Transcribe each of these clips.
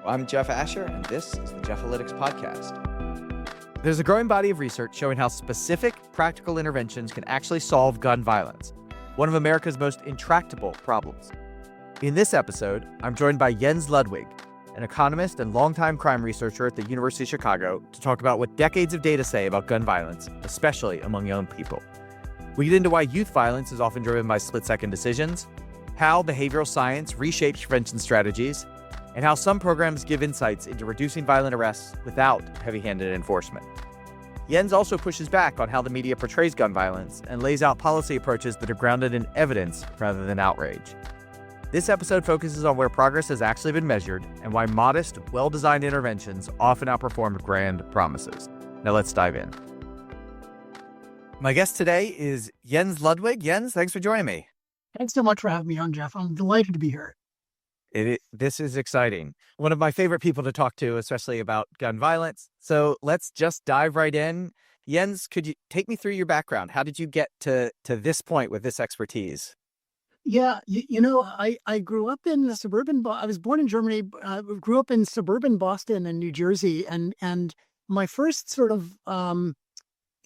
I'm Jeff Asher, and this is the Jeff-alytics podcast. There's a growing body of research showing how specific, practical interventions can actually solve gun violence, one of America's most intractable problems. In this episode, I'm joined by Jens Ludwig, an economist and longtime crime researcher at the University of Chicago, to talk about what decades of data say about gun violence, especially among young people. We get into why youth violence is often driven by split-second decisions, how behavioral science reshapes prevention strategies, and how some programs give insights into reducing violent arrests without heavy-handed enforcement. Jens also pushes back on how the media portrays gun violence and lays out policy approaches that are grounded in evidence rather than outrage. This episode focuses on where progress has actually been measured and why modest, well-designed interventions often outperform grand promises. Now let's dive in. My guest today is Jens Ludwig. Jens, thanks for joining me. Thanks so much for having me on, Jeff. I'm delighted to be here. This is exciting. One of my favorite people to talk to, especially about gun violence. So let's just dive right in. Jens, could you take me through your background? How did you get to this point with this expertise? Yeah, I grew up in the I was born in Germany, grew up in suburban Boston and New Jersey. And my first sort of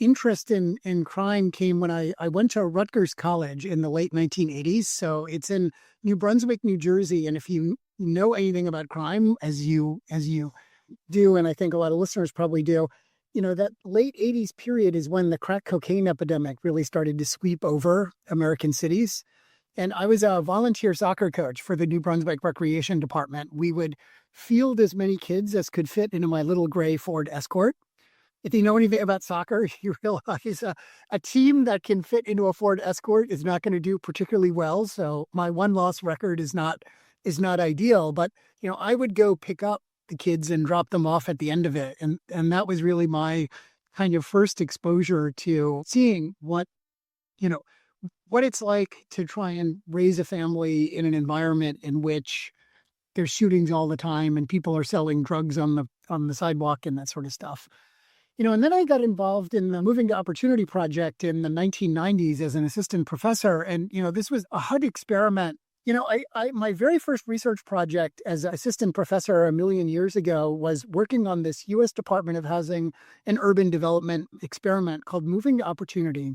interest in crime came when I went to Rutgers College in the late 1980s. So it's in New Brunswick, New Jersey. And if you know anything about crime, as you do, and I think a lot of listeners probably do, that late 80s period is when the crack cocaine epidemic really started to sweep over American cities. And I was a volunteer soccer coach for the New Brunswick Recreation Department. We would field as many kids as could fit into my little gray Ford Escort. If you know anything about soccer, you realize a team that can fit into a Ford Escort is not going to do particularly well. So my one-loss record is not ideal. But I would go pick up the kids and drop them off at the end of it, and that was really my kind of first exposure to seeing what it's like to try and raise a family in an environment in which there's shootings all the time and people are selling drugs on the sidewalk and that sort of stuff. And then I got involved in the Moving to Opportunity project in the 1990s as an assistant professor. And, this was a HUD experiment. My very first research project as assistant professor a million years ago was working on this U.S. Department of Housing and Urban Development experiment called Moving to Opportunity,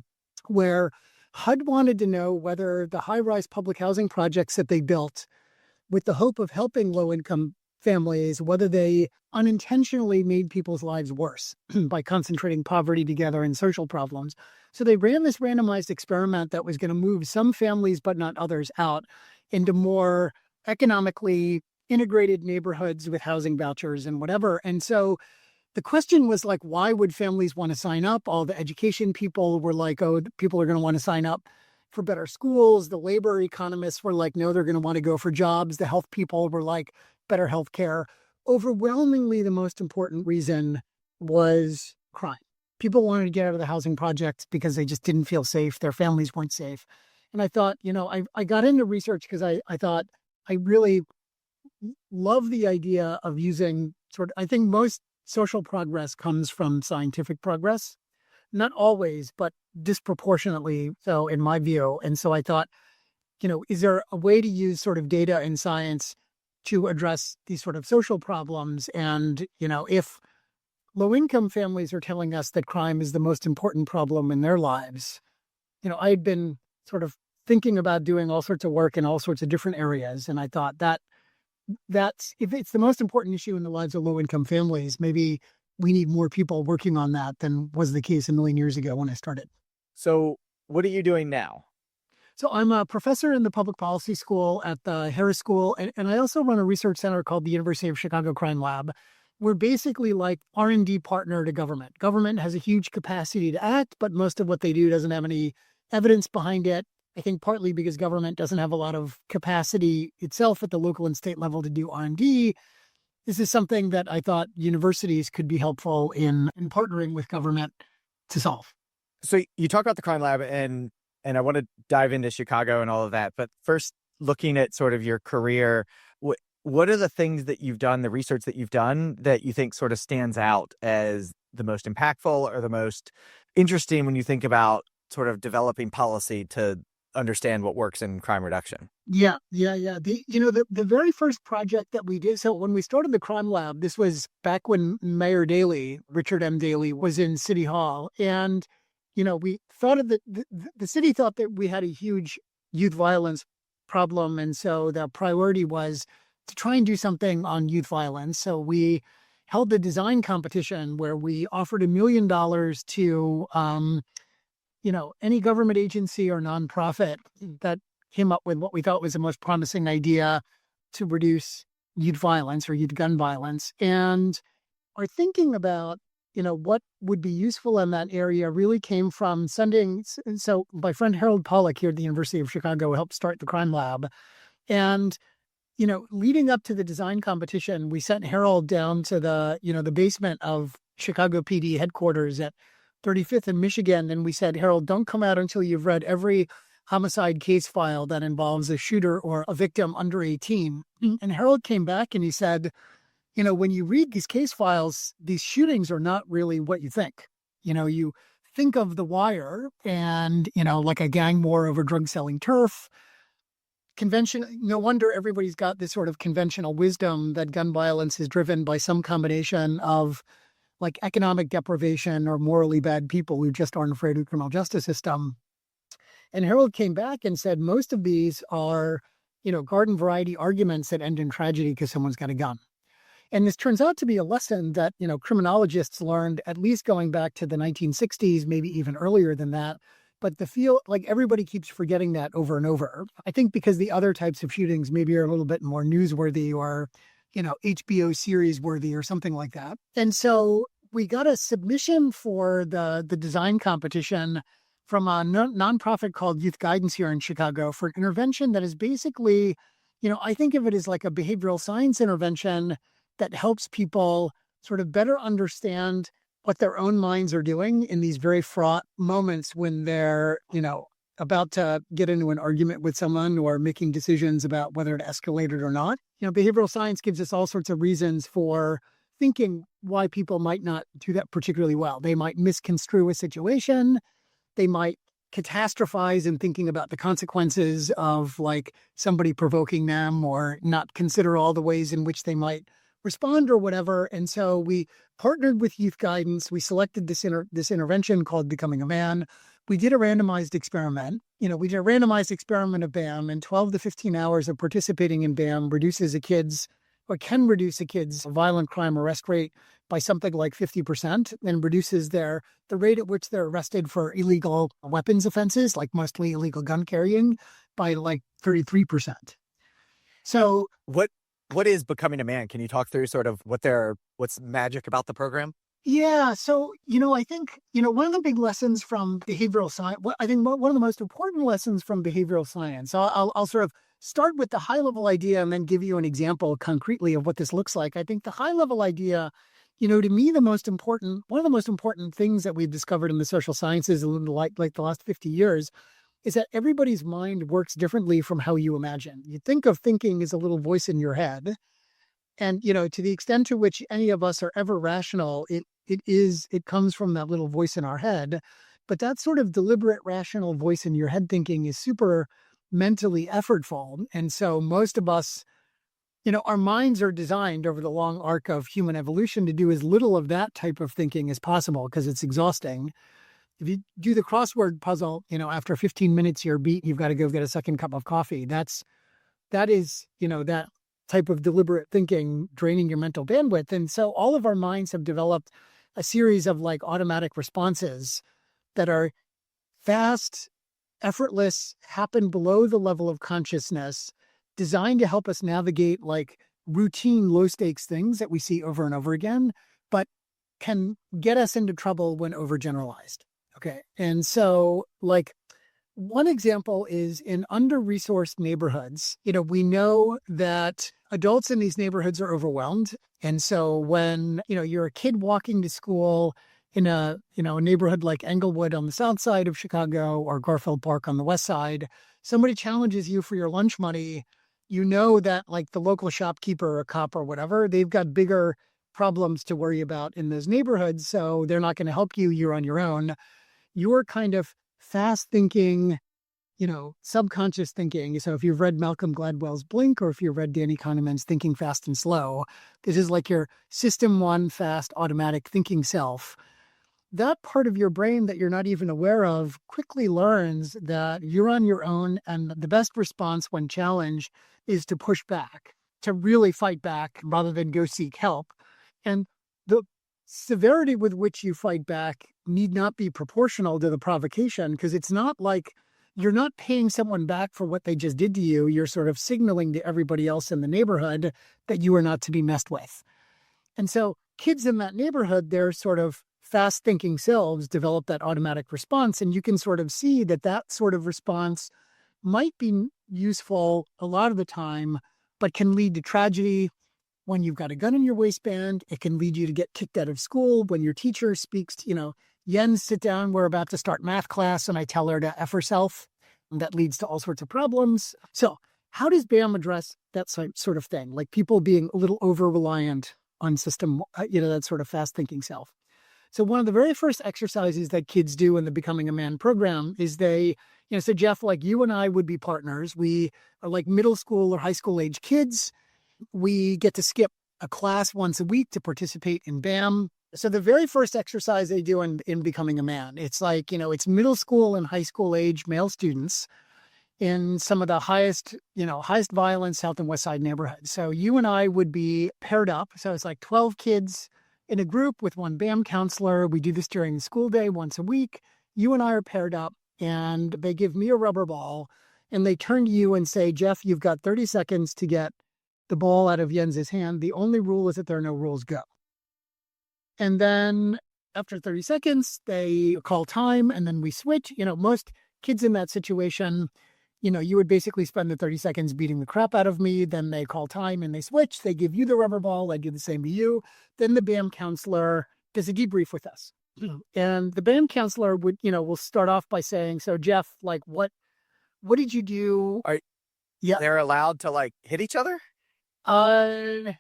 where HUD wanted to know whether the high-rise public housing projects that they built with the hope of helping low-income families, whether they unintentionally made people's lives worse by concentrating poverty together and social problems. So they ran this randomized experiment that was going to move some families, but not others, out into more economically integrated neighborhoods with housing vouchers and whatever. And so the question was like, why would families want to sign up? All the education people were like, oh, people are going to want to sign up for better schools. The labor economists were like, no, they're going to want to go for jobs. The health people were like, better health care. Overwhelmingly, the most important reason was crime. People wanted to get out of the housing projects because they just didn't feel safe. Their families weren't safe. And I thought, I got into research because I thought I really love the idea of using I think most social progress comes from scientific progress. Not always, but disproportionately so in my view. And so I thought, is there a way to use sort of data and science to address these sort of social problems? And, if low-income families are telling us that crime is the most important problem in their lives, I had been sort of thinking about doing all sorts of work in all sorts of different areas. And I thought that's if it's the most important issue in the lives of low-income families, maybe we need more people working on that than was the case a million years ago when I started. So what are you doing now? So I'm a professor in the public policy school at the Harris School, and I also run a research center called the University of Chicago Crime Lab. We're basically like R&D partner to government. Government has a huge capacity to act, but most of what they do doesn't have any evidence behind it. I think partly because government doesn't have a lot of capacity itself at the local and state level to do R&D. This is something that I thought universities could be helpful in partnering with government to solve. So you talk about the crime lab, and I want to dive into Chicago and all of that. But first, looking at sort of your career, what are the things that you've done, the research that you've done that you think sort of stands out as the most impactful or the most interesting when you think about sort of developing policy to understand what works in crime reduction. Yeah. The very first project that we did, so when we started the crime lab, this was back when Mayor Daley, Richard M. Daley, was in City Hall. And, we thought of the city thought that we had a huge youth violence problem. And so the priority was to try and do something on youth violence. So we held the design competition where we offered $1 million to, any government agency or nonprofit that came up with what we thought was the most promising idea to reduce youth violence or youth gun violence. And our thinking about, what would be useful in that area really came from sending. So my friend Harold Pollack here at the University of Chicago helped start the crime lab. And, leading up to the design competition, we sent Harold down to the basement of Chicago PD headquarters at 35th in Michigan. And we said, Harold, don't come out until you've read every homicide case file that involves a shooter or a victim under 18. And Harold came back and he said, when you read these case files, these shootings are not really what you think. You think of The Wire and, like a gang war over drug selling turf. No wonder everybody's got this sort of conventional wisdom that gun violence is driven by some combination of like economic deprivation or morally bad people who just aren't afraid of the criminal justice system. And Harold came back and said most of these are, garden variety arguments that end in tragedy because someone's got a gun. And this turns out to be a lesson that, criminologists learned at least going back to the 1960s, maybe even earlier than that. But everybody keeps forgetting that over and over. I think because the other types of shootings maybe are a little bit more newsworthy or, HBO series worthy or something like that. And so we got a submission for the design competition from a nonprofit called Youth Guidance here in Chicago for an intervention that is basically, I think of it as like a behavioral science intervention that helps people sort of better understand what their own minds are doing in these very fraught moments when they're, about to get into an argument with someone or making decisions about whether to escalate it or not. Behavioral science gives us all sorts of reasons for thinking why people might not do that particularly well. They might misconstrue a situation. They might catastrophize in thinking about the consequences of like somebody provoking them or not consider all the ways in which they might respond or whatever. And so we partnered with Youth Guidance. We selected this intervention called Becoming a Man. We did a randomized experiment. We did a randomized experiment of BAM, and 12 to 15 hours of participating in BAM can reduce a kid's violent crime arrest rate by something like 50% and reduces the rate at which they're arrested for illegal weapons offenses, like mostly illegal gun carrying, by like 33%. So what is Becoming a Man? Can you talk through sort of what's magic about the program? Yeah. So, I think, one of the big lessons from behavioral science, I think one of the most important lessons from behavioral science, I'll sort of start with the high level idea and then give you an example concretely of what this looks like. I think the high level idea, to me, one of the most important things that we've discovered in the social sciences like the last 50 years is that everybody's mind works differently from how you imagine. You think of thinking as a little voice in your head. And, to the extent to which any of us are ever rational, it comes from that little voice in our head. But that sort of deliberate, rational voice in your head thinking is super mentally effortful. And so most of us, our minds are designed over the long arc of human evolution to do as little of that type of thinking as possible because it's exhausting. If you do the crossword puzzle, after 15 minutes you're beat, you've got to go get a second cup of coffee. That is, that type of deliberate thinking draining your mental bandwidth. And so all of our minds have developed a series of like automatic responses that are fast, effortless, happen below the level of consciousness, designed to help us navigate like routine low stakes things that we see over and over again, but can get us into trouble when overgeneralized. Okay. And so like one example is in under-resourced neighborhoods, we know that adults in these neighborhoods are overwhelmed. And so when, you're a kid walking to school in a neighborhood like Englewood on the south side of Chicago or Garfield Park on the west side, somebody challenges you for your lunch money, that like the local shopkeeper or a cop or whatever, they've got bigger problems to worry about in those neighborhoods. So they're not going to help you. You're on your own. You're kind of fast thinking, subconscious thinking. So if you've read Malcolm Gladwell's Blink, or if you've read Danny Kahneman's Thinking Fast and Slow, this is like your system one fast automatic thinking self. That part of your brain that you're not even aware of quickly learns that you're on your own, and the best response when challenged is to push back, to really fight back rather than go seek help. And the severity with which you fight back need not be proportional to the provocation, because it's not like you're not paying someone back for what they just did to you. You're sort of signaling to everybody else in the neighborhood that you are not to be messed with. And so kids in that neighborhood, their sort of fast thinking selves develop that automatic response. And you can sort of see that that sort of response might be useful a lot of the time, but can lead to tragedy. When you've got a gun in your waistband, it can lead you to get kicked out of school. When your teacher speaks, Jens, sit down, we're about to start math class, and I tell her to F herself. And that leads to all sorts of problems. So how does BAM address that sort of thing? Like people being a little over-reliant on system, that sort of fast thinking self. So one of the very first exercises that kids do in the Becoming a Man program is so Jeff, like you and I would be partners. We are like middle school or high school age kids. We get to skip a class once a week to participate in BAM. So the very first exercise they do in Becoming a Man, it's like, it's middle school and high school age male students in some of the highest violence South and West Side neighborhoods. So you and I would be paired up. So it's like 12 kids in a group with one BAM counselor. We do this during the school day once a week. You and I are paired up, and they give me a rubber ball, and they turn to you and say, Jeff, you've got 30 seconds to get the ball out of Jens's hand. The only rule is that there are no rules. Go. And then after 30 seconds, they call time, and then we switch. Most kids in that situation, you would basically spend the 30 seconds beating the crap out of me. Then they call time and they switch. They give you the rubber ball. I do the same to you. Then the BAM counselor does a debrief with us. And the BAM counselor will start off by saying, so Jeff, like what did you do? They're allowed to hit each other? The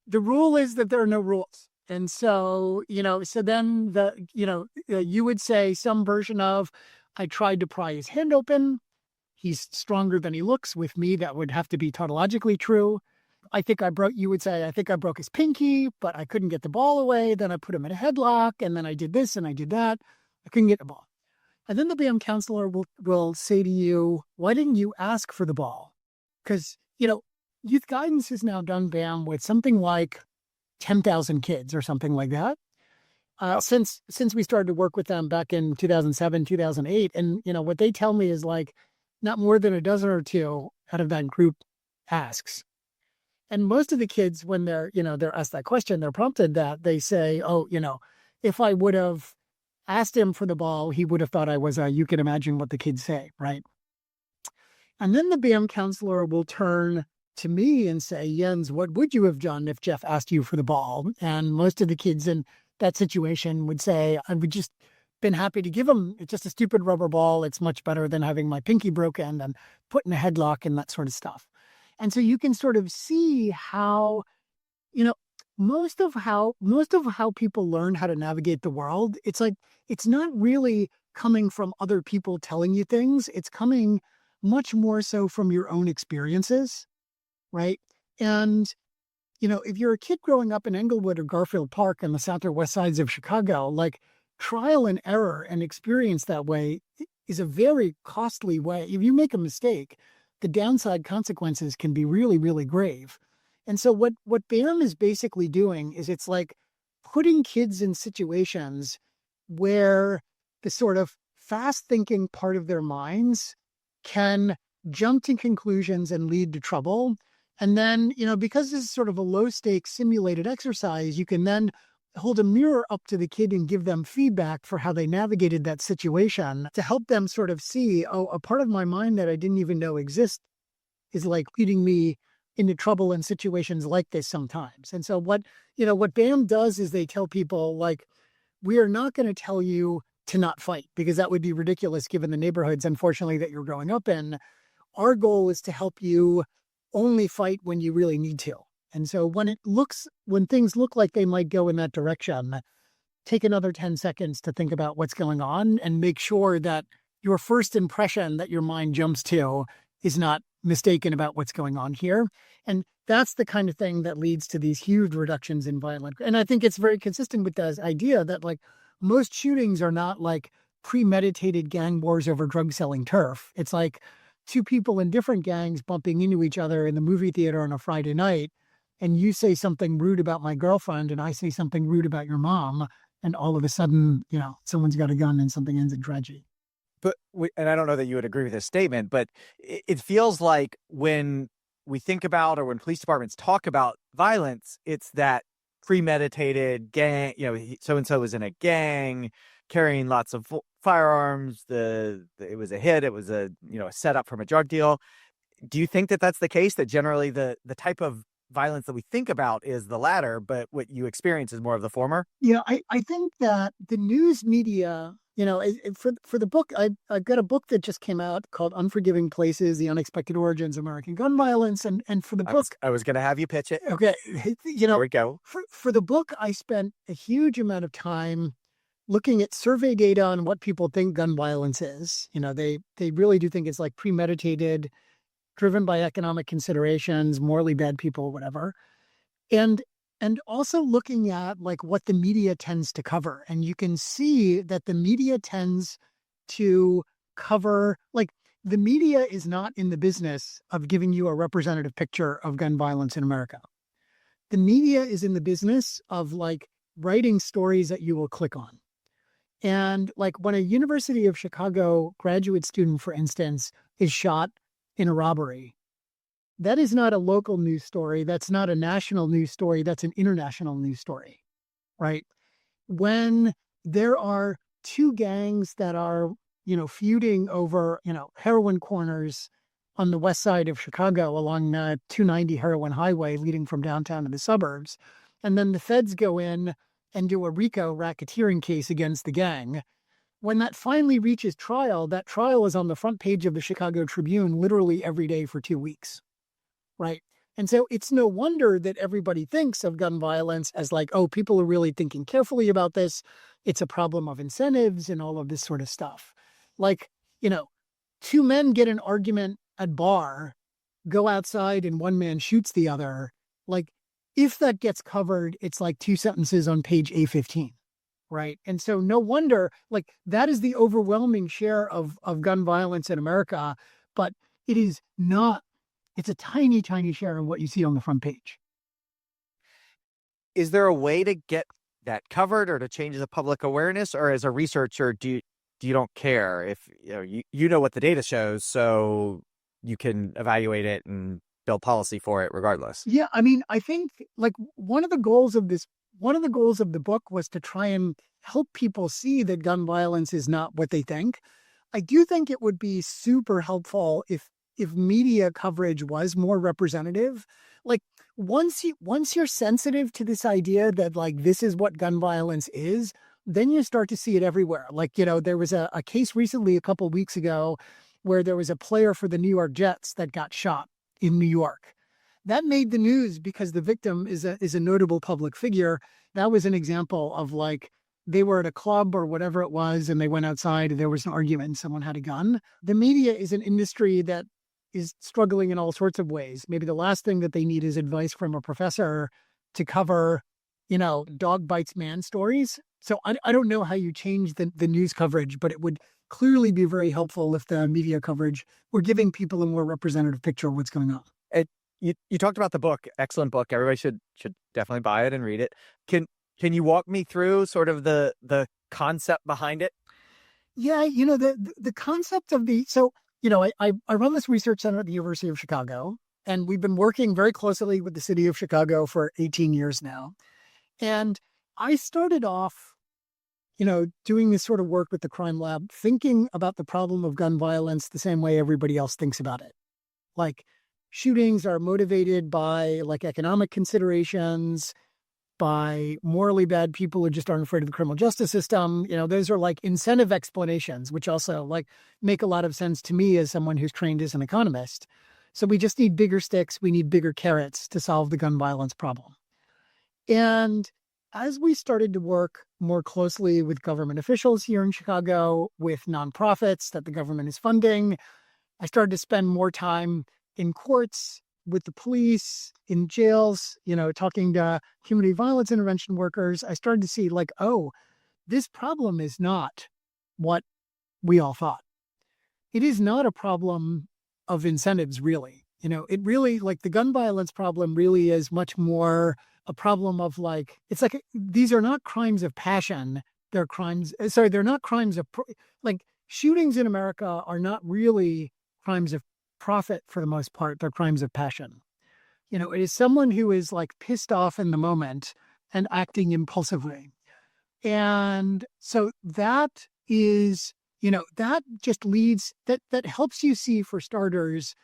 rule is that there are no rules. And so, so then you would say some version of, I tried to pry his hand open. He's stronger than he looks. With me, that would have to be tautologically true. You would say, I think I broke his pinky, but I couldn't get the ball away. Then I put him in a headlock, and then I did this and I did that. I couldn't get the ball. And then the BAM counselor will say to you, why didn't you ask for the ball? Because, youth guidance has now done BAM with something like 10,000 kids or something like that. Since we started to work with them back in 2007, 2008. And, what they tell me is not more than a dozen or two out of that group asks. And most of the kids, when they're asked that question, they're prompted that they say, oh, if I would have asked him for the ball, he would have thought I was you can imagine what the kids say, right? And then the BAM counselor will turn to me and say, Jens, what would you have done if Jeff asked you for the ball? And most of the kids in that situation would say, I would just been happy to give him. It's just a stupid rubber ball. It's much better than having my pinky broken and put in a headlock and that sort of stuff. And so you can sort of see how, most of how people learn how to navigate the world, it's not really coming from other people telling you things. It's coming much more so from your own experiences, right? And if you're a kid growing up in Englewood or Garfield Park in the South or West Sides of Chicago, trial and error and experience that way is a very costly way. If you make a mistake, the downside consequences can be really, really grave. And so what BAM is basically doing is it's putting kids in situations where the sort of fast thinking part of their minds can jump to conclusions and lead to trouble. And then, because this is sort of a low stakes simulated exercise, you can then hold a mirror up to the kid and give them feedback for how they navigated that situation to help them sort of see, oh, a part of my mind that I didn't even know exists is leading me into trouble in situations like this sometimes. And so what BAM does is they tell people we are not going to tell you to not fight, because that would be ridiculous given the neighborhoods, unfortunately, that you're growing up in. Our goal is to help you only fight when you really need to. And so when things look like they might go in that direction, take another 10 seconds to think about what's going on and make sure that your first impression that your mind jumps to is not mistaken about what's going on here. And that's the kind of thing that leads to these huge reductions in violent. And I think it's very consistent with this idea that like most shootings are not like premeditated gang wars over drug selling turf. It's like two people in different gangs bumping into each other in the movie theater on a Friday night. And you say something rude about my girlfriend and I say something rude about your mom. And all of a sudden, someone's got a gun and something ends in tragedy. But and I don't know that you would agree with this statement, but it feels like when we think about or when police departments talk about violence, it's that premeditated gang, so-and-so was in a gang carrying lots of firearms. It was a hit. It was a setup from a drug deal. Do you think that that's the case, that generally the type of violence that we think about is the latter, but what you experience is more of the former? Yeah, I think that the news media, for the book, I've got a book that just came out called Unforgiving Places, The Unexpected Origins of American Gun Violence. And for the book... I was going to have you pitch it. Okay. Here we go. For the book, I spent a huge amount of time looking at survey data on what people think gun violence is. They really do think it's like premeditated, driven by economic considerations, morally bad people, whatever. And also looking at like what the media tends to cover. And you can see that the media tends to cover, like the media is not in the business of giving you a representative picture of gun violence in America. The media is in the business of like writing stories that you will click on. And like when a University of Chicago graduate student, for instance, is shot in a robbery, that is not a local news story. That's not a national news story. That's an international news story, right? When there are two gangs that are, feuding over, heroin corners on the west side of Chicago along 290 Heroin Highway leading from downtown to the suburbs, and then the feds go in and do a RICO racketeering case against the gang. When that finally reaches trial, that trial is on the front page of the Chicago Tribune literally every day for 2 weeks. Right. And so it's no wonder that everybody thinks of gun violence as like, oh, people are really thinking carefully about this. It's a problem of incentives and all of this sort of stuff. Like, two men get an argument at bar, go outside and one man shoots the other. Like, if that gets covered, it's like 2 sentences on page A15. Right. And so no wonder, like, that is the overwhelming share of gun violence in America. But it is not. It's a tiny, tiny share of what you see on the front page. Is there a way to get that covered or to change the public awareness? Or as a researcher, do you don't care if you know what the data shows, so you can evaluate it and build policy for it regardless? Yeah, I mean, I think like one of the goals of the book was to try and help people see that gun violence is not what they think. I do think it would be super helpful if media coverage was more representative. Like once you're sensitive to this idea that like this is what gun violence is, then you start to see it everywhere. Like, there was a case recently a couple of weeks ago where there was a player for the New York Jets that got shot in New York. That made the news because the victim is a notable public figure. That was an example of like they were at a club or whatever it was and they went outside and there was an argument and someone had a gun. The media is an industry that is struggling in all sorts of ways. Maybe the last thing that they need is advice from a professor to cover, dog bites man stories. So I don't know how you change the news coverage, but it would clearly be very helpful if the media coverage were giving people a more representative picture of what's going on. You talked about the book, excellent book. Everybody should definitely buy it and read it. Can you walk me through sort of the concept behind it? Yeah, the concept of I run this research center at the University of Chicago, and we've been working very closely with the city of Chicago for 18 years now. And I started off, doing this sort of work with the crime lab, thinking about the problem of gun violence the same way everybody else thinks about it. Like shootings are motivated by like economic considerations, by morally bad people who just aren't afraid of the criminal justice system. Those are like incentive explanations, which also like make a lot of sense to me as someone who's trained as an economist. So we just need bigger sticks. We need bigger carrots to solve the gun violence problem. And as we started to work more closely with government officials here in Chicago, with nonprofits that the government is funding, I started to spend more time in courts, with the police, in jails, talking to community violence intervention workers. I started to see like, oh, this problem is not what we all thought. It is not a problem of incentives, really. It really, like, the gun violence problem really is much more a problem of, like, it's like these are not crimes of passion. They're crimes. Sorry, they're not crimes of like, shootings in America are not really crimes of profit for the most part. They're crimes of passion. It is someone who is like pissed off in the moment and acting impulsively. And so that is, that just leads, that helps you see, for starters,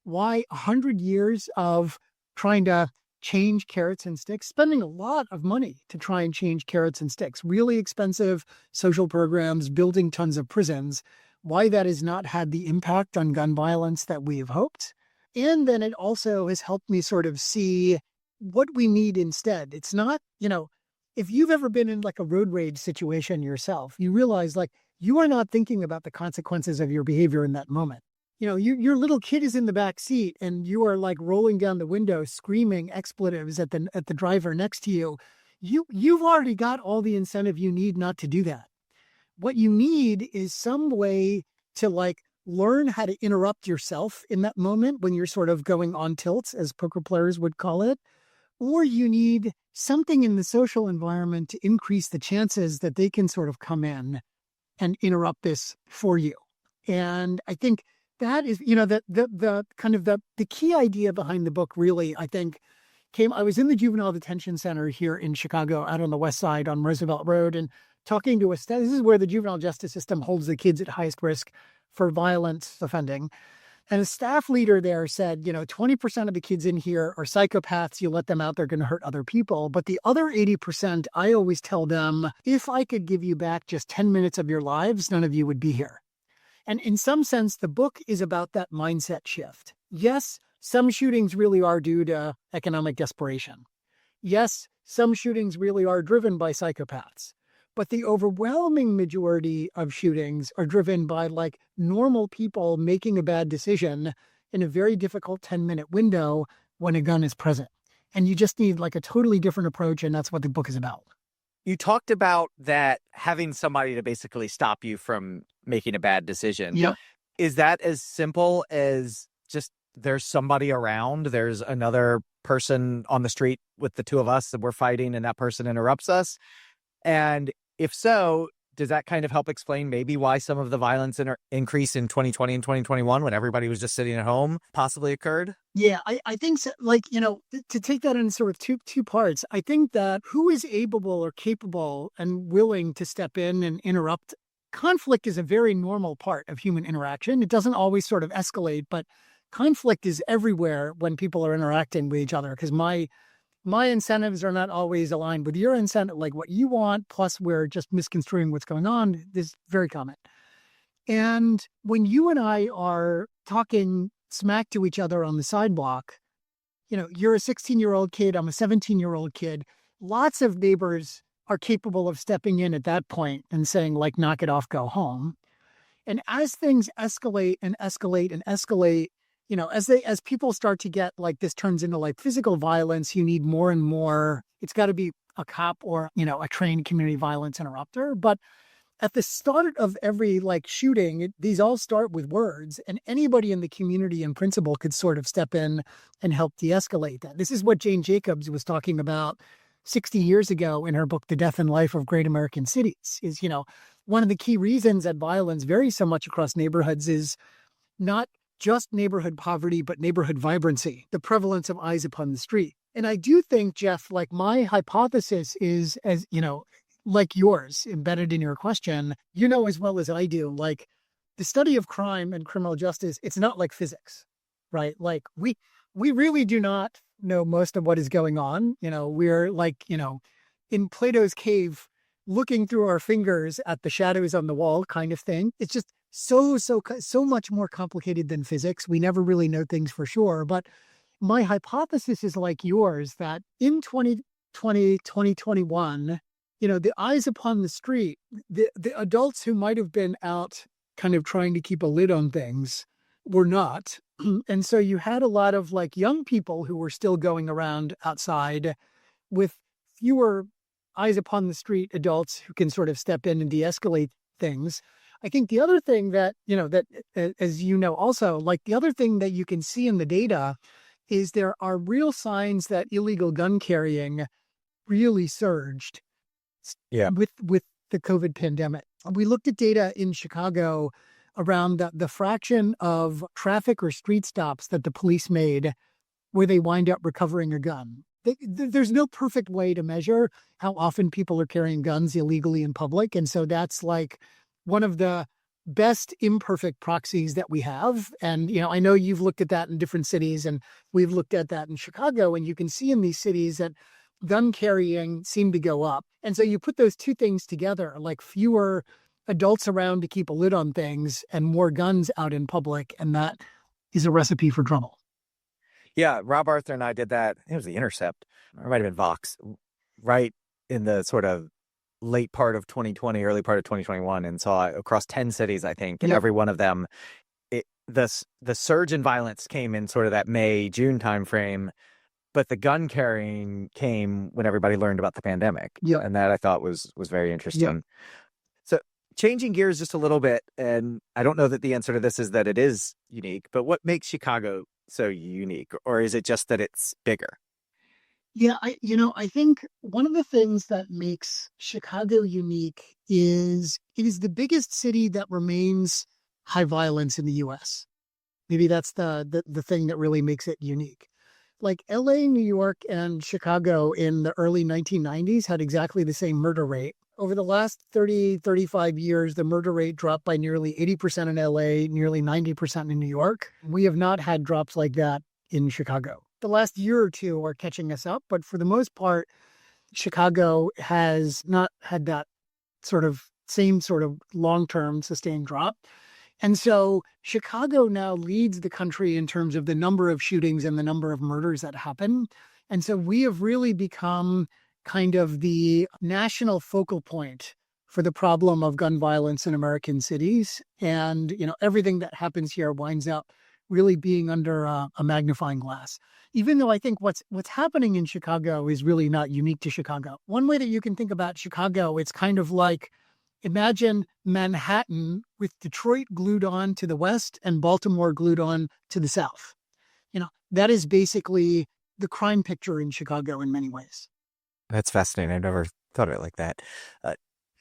why 100 years of trying to change carrots and sticks, spending a lot of money to try and change carrots and sticks, really expensive social programs, building tons of prisons, why that has not had the impact on gun violence that we have hoped. And then it also has helped me sort of see what we need instead. It's not, if you've ever been in like a road rage situation yourself, you realize like you are not thinking about the consequences of your behavior in that moment. Your little kid is in the back seat and you are like rolling down the window, screaming expletives at the driver next to you. You've already got all the incentive you need not to do that. What you need is some way to like learn how to interrupt yourself in that moment when you're sort of going on tilts, as poker players would call it. Or you need something in the social environment to increase the chances that they can sort of come in and interrupt this for you. And I think that is, the kind of the key idea behind the book really, I think, I was in the juvenile detention center here in Chicago, out on the west side on Roosevelt Road, and talking to this is where the juvenile justice system holds the kids at highest risk for violent offending. And a staff leader there said, 20% of the kids in here are psychopaths. You let them out, they're going to hurt other people. But the other 80%, I always tell them, if I could give you back just 10 minutes of your lives, none of you would be here. And in some sense, the book is about that mindset shift. Yes, some shootings really are due to economic desperation. Yes, some shootings really are driven by psychopaths. But the overwhelming majority of shootings are driven by like normal people making a bad decision in a very difficult 10-minute window when a gun is present. And you just need like a totally different approach. And that's what the book is about. You talked about that having somebody to basically stop you from making a bad decision. Yep. Is that as simple as just there's somebody around, there's another person on the street with the two of us that we're fighting and that person interrupts us? And if so, does that kind of help explain maybe why some of the violence increase in 2020 and 2021 when everybody was just sitting at home possibly occurred? Yeah, I think so. Like, to take that in sort of two parts, I think that who is able or capable and willing to step in and interrupt conflict is a very normal part of human interaction. It doesn't always sort of escalate, but conflict is everywhere when people are interacting with each other, because my incentives are not always aligned with your incentive, like what you want, plus we're just misconstruing what's going on. This is very common. And when you and I are talking smack to each other on the sidewalk, you're a 16-year-old kid, I'm a 17-year-old kid. Lots of neighbors are capable of stepping in at that point and saying, like, knock it off, go home. And as things escalate and escalate and escalate, as people start to get like this turns into like physical violence, you need more and more. It's got to be a cop or, a trained community violence interrupter. But at the start of every like shooting, these all start with words, and anybody in the community in principle could sort of step in and help de-escalate that. This is what Jane Jacobs was talking about 60 years ago in her book, The Death and Life of Great American Cities, is, one of the key reasons that violence varies so much across neighborhoods is not just neighborhood poverty, but neighborhood vibrancy, the prevalence of eyes upon the street. And I do think, Jeff, like my hypothesis is, as like yours embedded in your question, as well as I do, like the study of crime and criminal justice, it's not like physics, right? Like we really do not know most of what is going on. We're like, in Plato's cave, looking through our fingers at the shadows on the wall kind of thing. It's just so much more complicated than physics. We never really know things for sure. But my hypothesis is like yours, that in 2021, the eyes upon the street, the adults who might have been out kind of trying to keep a lid on things were not. And so you had a lot of like young people who were still going around outside with fewer eyes upon the street adults who can sort of step in and de-escalate things. I think the other thing that, as also, like the other thing that you can see in the data is there are real signs that illegal gun carrying really surged with the COVID pandemic. We looked at data in Chicago around the fraction of traffic or street stops that the police made where they wind up recovering a gun. There's no perfect way to measure how often people are carrying guns illegally in public. And so that's like one of the best imperfect proxies that we have. And, I know you've looked at that in different cities, and we've looked at that in Chicago, and you can see in these cities that gun carrying seemed to go up. And so you put those two things together, like fewer adults around to keep a lid on things and more guns out in public. And that is a recipe for trouble. Yeah, Rob Arthur and I did that. It was The Intercept, or it might have been Vox, right in the sort of late part of 2020, early part of 2021, and saw across 10 cities, I think, and every one of them, the surge in violence came in sort of that May, June timeframe, but the gun carrying came when everybody learned about the pandemic. Yeah. And that I thought was very interesting. Yeah. So changing gears just a little bit, and I don't know that the answer to this is that it is unique, but what makes Chicago so unique, or is it just that it's bigger? Yeah, I think one of the things that makes Chicago unique is it is the biggest city that remains high violence in the U.S. Maybe that's the thing that really makes it unique. Like LA, New York, and Chicago in the early 1990s had exactly the same murder rate. Over the last 30, 35 years, the murder rate dropped by nearly 80% in LA, nearly 90% in New York. We have not had drops like that in Chicago. The last year or two are catching us up, but for the most part, Chicago has not had that same sort of long-term sustained drop. And so Chicago now leads the country in terms of the number of shootings and the number of murders that happen. And so we have really become kind of the national focal point for the problem of gun violence in American cities. And, everything that happens here winds up really being under a magnifying glass. Even though I think what's happening in Chicago is really not unique to Chicago. One way that you can think about Chicago, it's kind of like, imagine Manhattan with Detroit glued on to the west and Baltimore glued on to the south. That is basically the crime picture in Chicago in many ways. That's fascinating. I've never thought of it like that.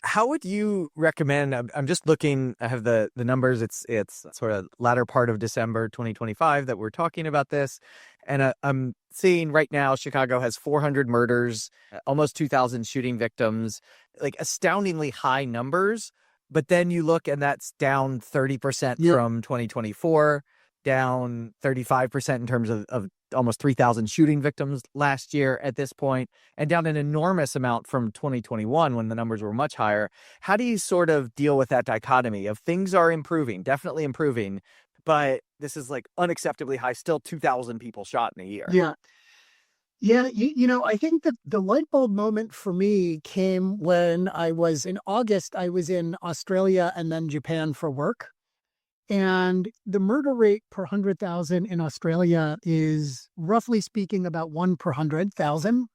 How would you recommend? I'm just looking. I have the numbers. It's sort of latter part of December 2025 that we're talking about this, and I'm seeing right now Chicago has 400 murders, almost 2,000 shooting victims, like astoundingly high numbers. But then you look, and that's down 30% from 2024, down 35% in terms of almost 3,000 shooting victims last year at this point, and down an enormous amount from 2021 when the numbers were much higher. How do you sort of deal with that dichotomy of things are improving, definitely improving, but this is like unacceptably high, still 2,000 people shot in a year? Yeah. Yeah, I think that the light bulb moment for me came when in August, I was in Australia and then Japan for work. And the murder rate per 100,000 in Australia is, roughly speaking, about 1 per 100,000.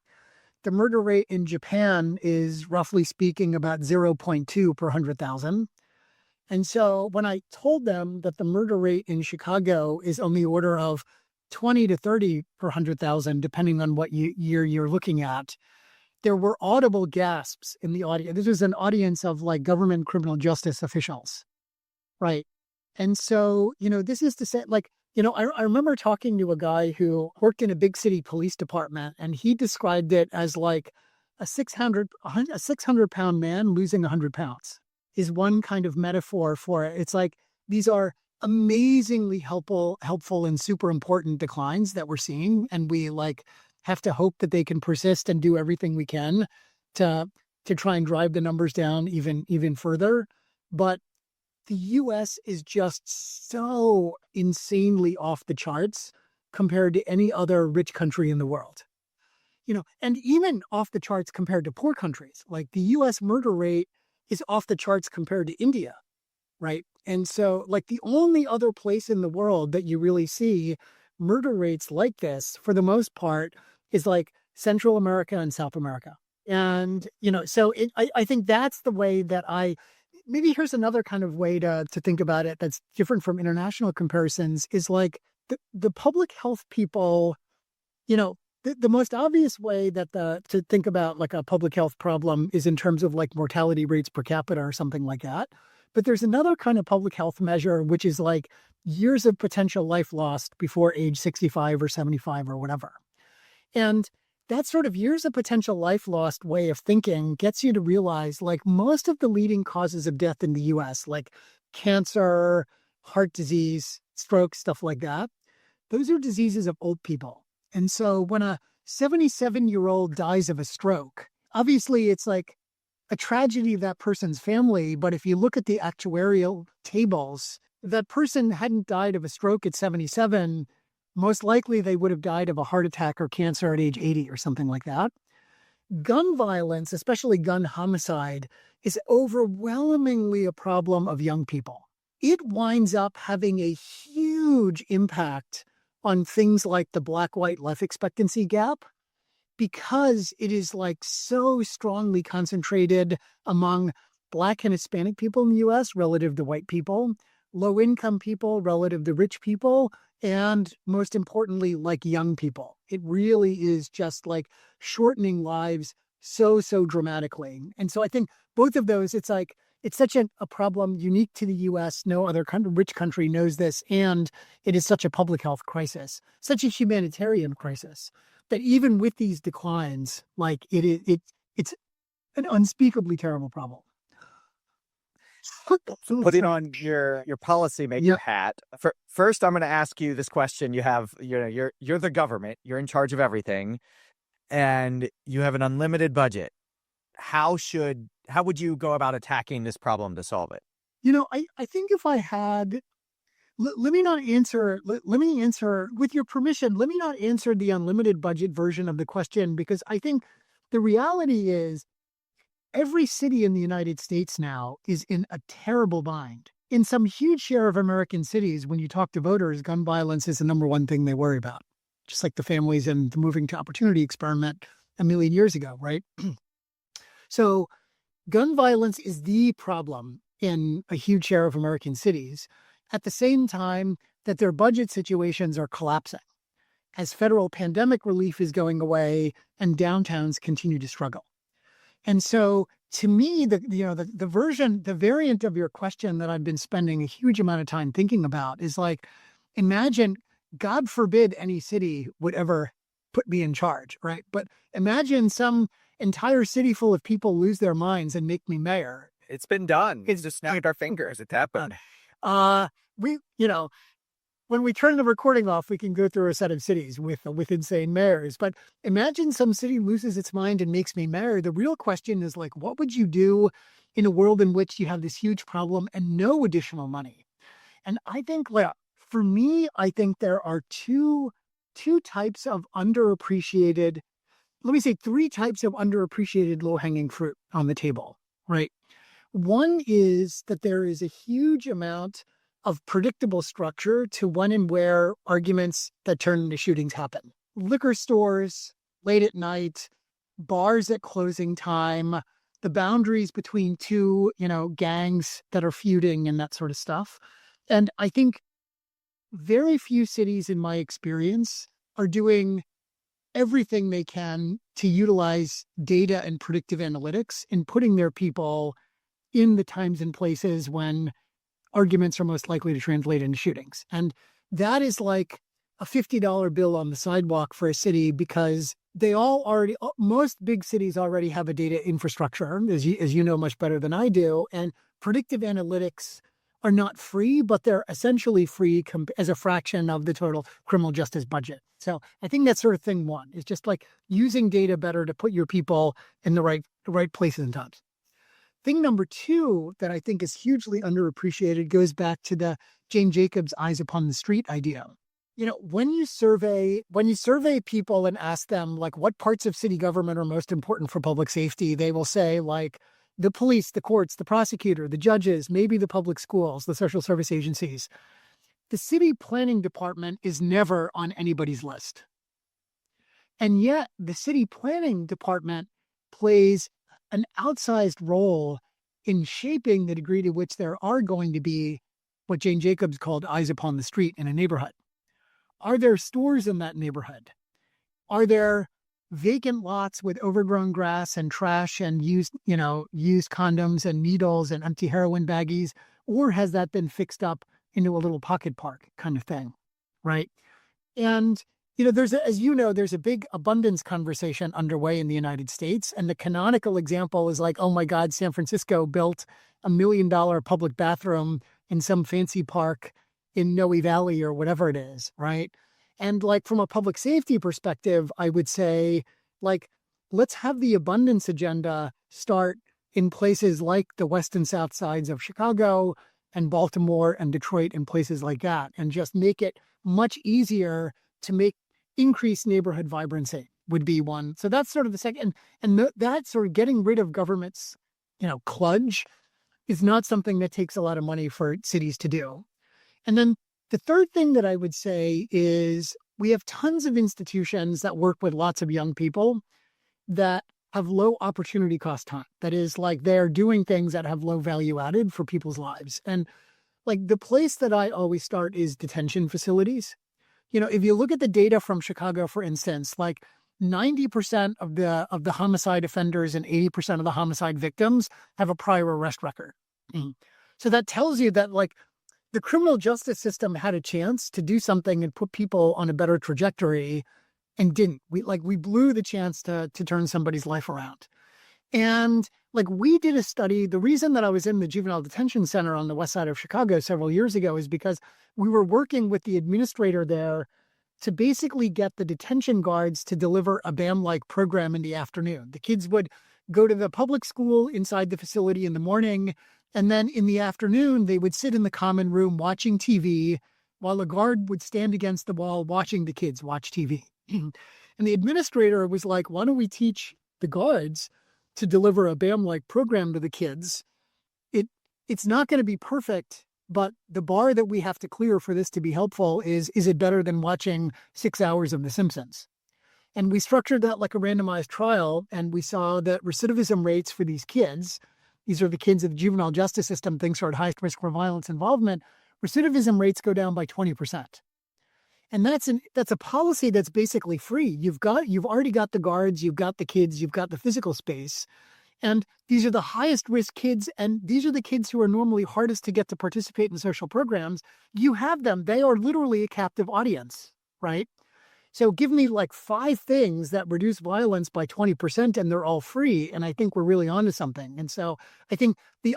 The murder rate in Japan is, roughly speaking, about 0.2 per 100,000. And so when I told them that the murder rate in Chicago is on the order of 20 to 30 per 100,000, depending on what year you're looking at, there were audible gasps in the audience. This was an audience of like government criminal justice officials, right? And so, this is to say, like, I remember talking to a guy who worked in a big city police department, and he described it as like a 600-pound man losing 100 pounds is one kind of metaphor for it. It's like these are amazingly helpful and super important declines that we're seeing, and we like have to hope that they can persist and do everything we can to try and drive the numbers down even further. But the U.S. is just so insanely off the charts compared to any other rich country in the world. and even off the charts compared to poor countries. Like the US murder rate is off the charts compared to India, right? And so like the only other place in the world that you really see murder rates like this, for the most part, is like Central America and South America. And, so I think that's the way that maybe here's another kind of way to think about it that's different from international comparisons is like the public health people, the most obvious way that to think about like a public health problem is in terms of like mortality rates per capita or something like that. But there's another kind of public health measure, which is like years of potential life lost before age 65 or 75 or whatever. And that sort of years of potential life lost way of thinking gets you to realize like most of the leading causes of death in the US, like cancer, heart disease, stroke, stuff like that, those are diseases of old people. And so when a 77-year-old dies of a stroke, obviously it's like a tragedy of that person's family. But if you look at the actuarial tables, if that person hadn't died of a stroke at 77, most likely they would have died of a heart attack or cancer at age 80 or something like that. Gun violence, especially gun homicide, is overwhelmingly a problem of young people. It winds up having a huge impact on things like the black-white life expectancy gap, because it is like so strongly concentrated among Black and Hispanic people in the US relative to white people, low-income people relative to rich people, and most importantly, like young people. It really is just like shortening lives so dramatically. And so I think both of those, it's such a problem unique to the US. No other rich country knows this. And it is such a public health crisis, such a humanitarian crisis, that even with these declines, like it's an unspeakably terrible problem. Putting on your policymaker hat. First, I'm going to ask you this question. You're the government. You're in charge of everything, and you have an unlimited budget. How would you go about attacking this problem to solve it? I think if I had, let me answer, with your permission, let me not answer the unlimited budget version of the question, because I think the reality is every city in the United States now is in a terrible bind. In some huge share of American cities, when you talk to voters, gun violence is the number one thing they worry about. Just like the families in the Moving to Opportunity experiment a million years ago, right? So gun violence is the problem in a huge share of American cities, at the same time that their budget situations are collapsing as federal pandemic relief is going away and downtowns continue to struggle. And so to me, the variant of your question that I've been spending a huge amount of time thinking about is like, imagine, God forbid any city would ever put me in charge, right? But imagine some entire city full of people lose their minds and make me mayor. It's been done. It's just snapped our fingers. It's happened. When we turn the recording off, we can go through a set of cities with insane mayors. But imagine some city loses its mind and makes me mayor. The real question is like, what would you do in a world in which you have this huge problem and no additional money? And I think, for me, I think there are two types of underappreciated, let me say 3 types of underappreciated low-hanging fruit on the table, right? One is that there is a huge amount of predictable structure to when and where arguments that turn into shootings happen. Liquor stores, late at night, bars at closing time, the boundaries between two, gangs that are feuding and that sort of stuff. And I think very few cities in my experience are doing everything they can to utilize data and predictive analytics in putting their people in the times and places when arguments are most likely to translate into shootings. And that is like a $50 bill on the sidewalk for a city, because most big cities already have a data infrastructure, as you know much better than I do. And predictive analytics are not free, but they're essentially free as a fraction of the total criminal justice budget. So I think that's sort of thing one, is just like using data better to put your people in the right places and times. Thing number 2 that I think is hugely underappreciated goes back to the Jane Jacobs eyes upon the street idea. when you survey people and ask them like what parts of city government are most important for public safety, they will say like the police, the courts, the prosecutor, the judges, maybe the public schools, the social service agencies. The city planning department is never on anybody's list. And yet the city planning department plays an outsized role in shaping the degree to which there are going to be what Jane Jacobs called eyes upon the street in a neighborhood. Are there stores in that neighborhood? Are there vacant lots with overgrown grass and trash and used condoms and needles and empty heroin baggies? Or has that been fixed up into a little pocket park kind of thing, right? And, there's a big abundance conversation underway in the United States. And the canonical example is like, oh my God, San Francisco built $1 million public bathroom in some fancy park in Noe Valley or whatever it is, right? And like from a public safety perspective, I would say, like, let's have the abundance agenda start in places like the west and south sides of Chicago and Baltimore and Detroit and places like that, and just make it much easier to make increased neighborhood vibrancy would be one. So that's sort of the second. And that sort of getting rid of government's, kludge is not something that takes a lot of money for cities to do. And then the third thing that I would say is we have tons of institutions that work with lots of young people that have low opportunity cost time. That is like they're doing things that have low value added for people's lives. And like the place that I always start is detention facilities. If you look at the data from Chicago, for instance, like 90% of the homicide offenders and 80% of the homicide victims have a prior arrest record. So that tells you that like the criminal justice system had a chance to do something and put people on a better trajectory and didn't. We blew the chance to turn somebody's life around. And like we did a study, the reason that I was in the juvenile detention center on the west side of Chicago several years ago is because we were working with the administrator there to basically get the detention guards to deliver a BAM-like program in the afternoon. The kids would go to the public school inside the facility in the morning, and then in the afternoon, they would sit in the common room watching TV while a guard would stand against the wall watching the kids watch TV. And the administrator was like, why don't we teach the guards to deliver a BAM-like program to the kids? It's not going to be perfect, but the bar that we have to clear for this to be helpful is it better than watching 6 hours of The Simpsons? And we structured that like a randomized trial, and we saw that recidivism rates for these kids, these are the kids that the juvenile justice system thinks are at highest risk for violence involvement, recidivism rates go down by 20%. And that's a policy that's basically free. You've already got the guards, you've got the kids, you've got the physical space. And these are the highest risk kids, and these are the kids who are normally hardest to get to participate in social programs. You have them. They are literally a captive audience, right? So give me like 5 things that reduce violence by 20% and they're all free. And I think we're really onto something. And so I think the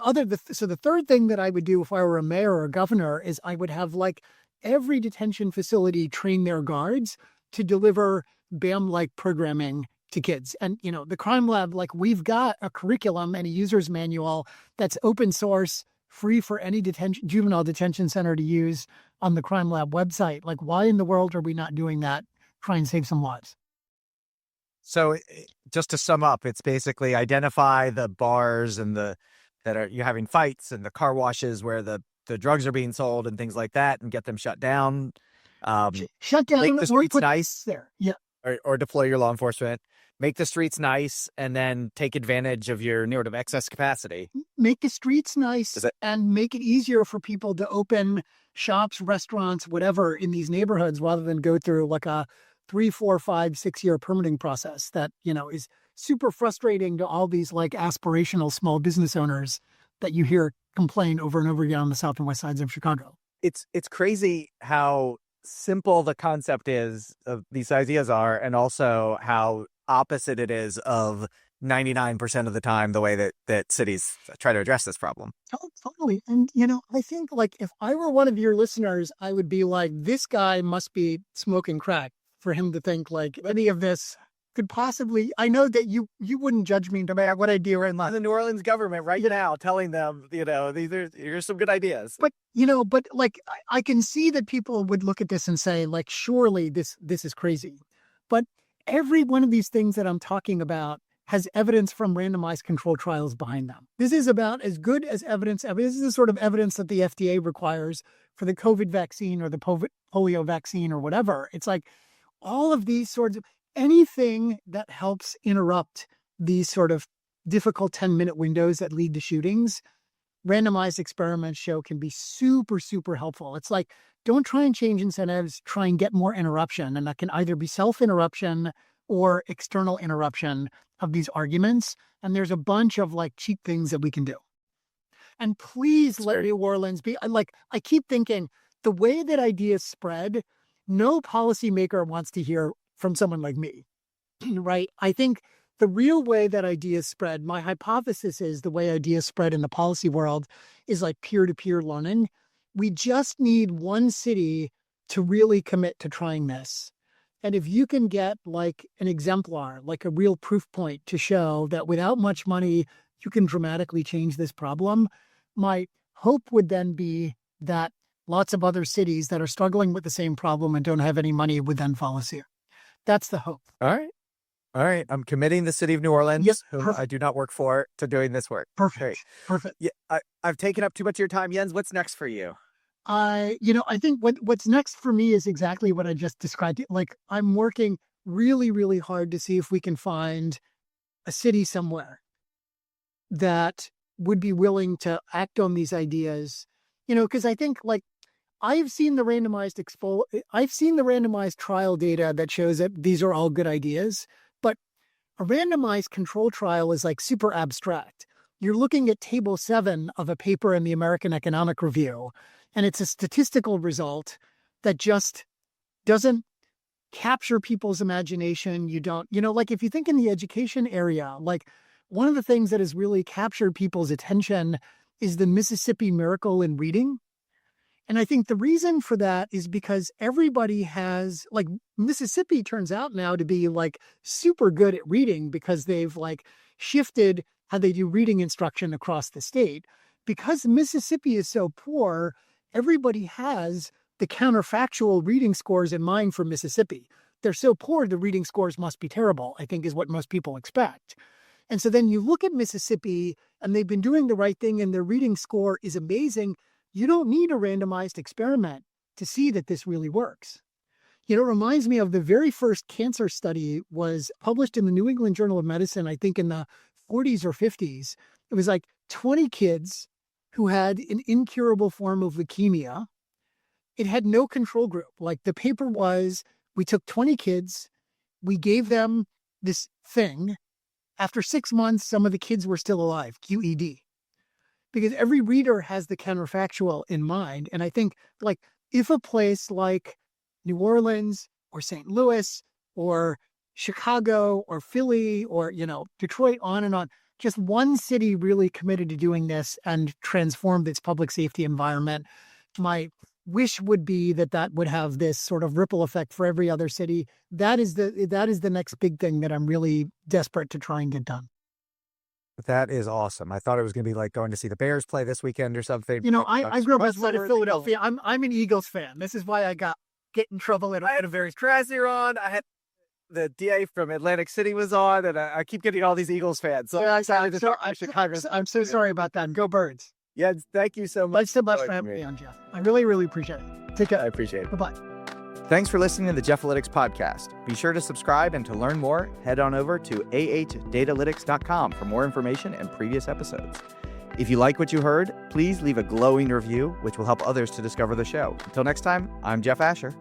third thing that I would do if I were a mayor or a governor is I would have like every detention facility train their guards to deliver BAM-like programming to kids. And, the crime lab, like we've got a curriculum and a user's manual that's open source, free for any juvenile detention center to use on the crime lab website. Like why in the world are we not doing that? Try and save some lives. So just to sum up, it's basically identify the bars and you're having fights and the car washes where the drugs are being sold and things like that and get them shut down. Shut down. Make the streets nice there. Yeah. Or deploy your law enforcement. Make the streets nice and then take advantage of your sort of excess capacity. Make the streets nice and make it easier for people to open shops, restaurants, whatever in these neighborhoods rather than go through like a 3, 4, 5, 6 year permitting process that, is super frustrating to all these like aspirational small business owners that you hear complain over and over again on the south and west sides of Chicago. It's crazy how simple the concept is of these ideas are, and also how opposite it is of 99% of the time the way that cities try to address this problem. Oh, totally. And, I think like if I were one of your listeners, I would be like, this guy must be smoking crack for him to think like any of this could possibly, I know that you wouldn't judge me no matter what I do in life. The New Orleans government right now telling them, here's some good ideas. But, like, I can see that people would look at this and say, like, surely this is crazy. But every one of these things that I'm talking about has evidence from randomized controlled trials behind them. This is about as good as evidence. This is the sort of evidence that the FDA requires for the COVID vaccine or the polio vaccine or whatever. It's like all of these sorts of anything that helps interrupt these sort of difficult 10-minute windows that lead to shootings, randomized experiments show can be super, super helpful. It's like, don't try and change incentives, try and get more interruption. And that can either be self-interruption or external interruption of these arguments. And there's a bunch of like cheap things that we can do. And please let New Orleans be like, I keep thinking the way that ideas spread, no policymaker wants to hear from someone like me, right? I think the real way that ideas spread, my hypothesis is the way ideas spread in the policy world is like peer-to-peer learning. We just need one city to really commit to trying this. And if you can get like an exemplar, like a real proof point to show that without much money, you can dramatically change this problem, my hope would then be that lots of other cities that are struggling with the same problem and don't have any money would then follow suit. That's the hope. All right. I'm committing the city of New Orleans, whom I do not work for, to doing this work. Perfect. Yeah, I've taken up too much of your time. Jens, what's next for you? I think what's next for me is exactly what I just described. Like, I'm working really, really hard to see if we can find a city somewhere that would be willing to act on these ideas, because I think like I've seen the randomized trial data that shows that these are all good ideas, but a randomized control trial is like super abstract. You're looking at table 7 of a paper in the American Economic Review, and it's a statistical result that just doesn't capture people's imagination. You don't, like if you think in the education area, like one of the things that has really captured people's attention is the Mississippi Miracle in reading. And I think the reason for that is because everybody has, like, Mississippi turns out now to be like super good at reading because they've like shifted how they do reading instruction across the state. Because Mississippi is so poor, everybody has the counterfactual reading scores in mind for Mississippi. They're so poor, the reading scores must be terrible, I think is what most people expect. And so then you look at Mississippi and they've been doing the right thing and their reading score is amazing. You don't need a randomized experiment to see that this really works. It reminds me of the very first cancer study was published in the New England Journal of Medicine, I think in the 40s or 50s. It was like 20 kids who had an incurable form of leukemia. It had no control group. Like the paper was, we took 20 kids, we gave them this thing. After 6 months, some of the kids were still alive, QED. Because every reader has the counterfactual in mind. And I think like if a place like New Orleans or St. Louis or Chicago or Philly or, Detroit, on and on, just one city really committed to doing this and transformed its public safety environment, my wish would be that would have this sort of ripple effect for every other city. That is the next big thing that I'm really desperate to try and get done. That is awesome. I thought it was going to be like going to see the Bears play this weekend or something. I grew up outside of Philadelphia. I'm an Eagles fan. This is why I get in trouble at a very Krasner on. I had the DA from Atlantic City was on, and I keep getting all these Eagles fans. So I'm so sorry about that. Go Birds. Yeah, thank you so much. Thanks so much for having me on, Jeff. I really, really appreciate it. Take care. I appreciate it. Bye-bye. Thanks for listening to the Jeff-alytics podcast. Be sure to subscribe, and to learn more, head on over to ahdatalytics.com for more information and previous episodes. If you like what you heard, please leave a glowing review, which will help others to discover the show. Until next time, I'm Jeff Asher.